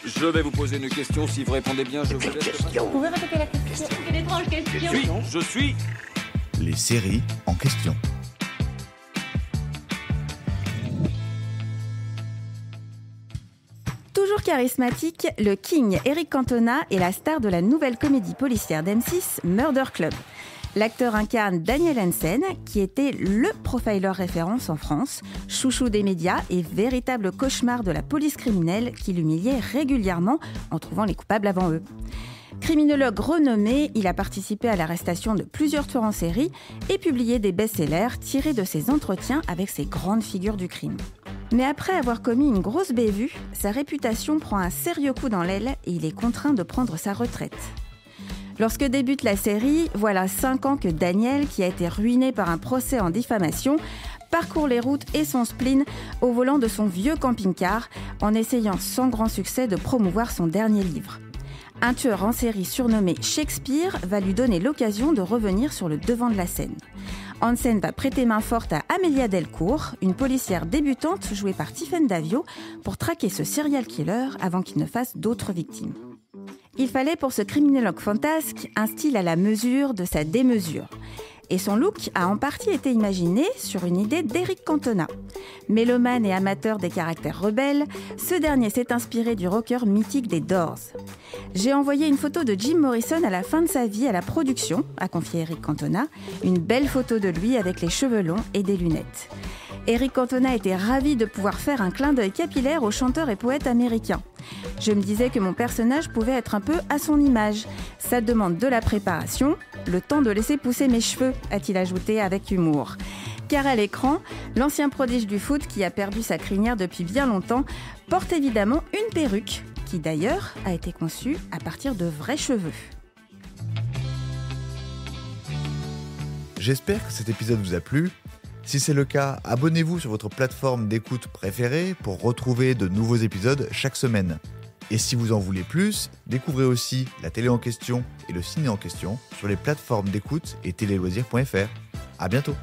Je vais vous poser une question. Si vous répondez bien, je vous laisse. Vous pouvez répéter la question? Quelle étrange question. Je suis. Les séries en question. Toujours charismatique, le King Eric Cantona est la star de la nouvelle comédie policière d'M6, Murder Club. L'acteur incarne Daniel Hansen, qui était le profiler référence en France, chouchou des médias et véritable cauchemar de la police criminelle qui l'humiliait régulièrement en trouvant les coupables avant eux. Criminologue renommé, il a participé à l'arrestation de plusieurs tueurs en série et publié des best-sellers tirés de ses entretiens avec ces grandes figures du crime. Mais après avoir commis une grosse bévue, sa réputation prend un sérieux coup dans l'aile et il est contraint de prendre sa retraite. Lorsque débute la série, voilà 5 ans que Daniel, qui a été ruiné par un procès en diffamation, parcourt les routes et son spleen au volant de son vieux camping-car en essayant sans grand succès de promouvoir son dernier livre. Un tueur en série surnommé Shakespeare va lui donner l'occasion de revenir sur le devant de la scène. Hansen va prêter main forte à Amelia Delcourt, une policière débutante jouée par Tiffaine Davio, pour traquer ce serial killer avant qu'il ne fasse d'autres victimes. Il fallait pour ce criminologue fantasque un style à la mesure de sa démesure. Et son look a en partie été imaginé sur une idée d'Eric Cantona. Mélomane et amateur des caractères rebelles, ce dernier s'est inspiré du rocker mythique des Doors. J'ai envoyé une photo de Jim Morrison à la fin de sa vie à la production, a confié Eric Cantona, une belle photo de lui avec les cheveux longs et des lunettes. Eric Cantona était ravi de pouvoir faire un clin d'œil capillaire au chanteur et poète américain. Je me disais que mon personnage pouvait être un peu à son image. Ça demande de la préparation, le temps de laisser pousser mes cheveux, a-t-il ajouté avec humour. Car à l'écran, l'ancien prodige du foot qui a perdu sa crinière depuis bien longtemps porte évidemment une perruque, qui d'ailleurs a été conçue à partir de vrais cheveux. J'espère que cet épisode vous a plu. Si c'est le cas, abonnez-vous sur votre plateforme d'écoute préférée pour retrouver de nouveaux épisodes chaque semaine. Et si vous en voulez plus, découvrez aussi la télé en question et le ciné en question sur les plateformes d'écoute et téléloisirs.fr. À bientôt.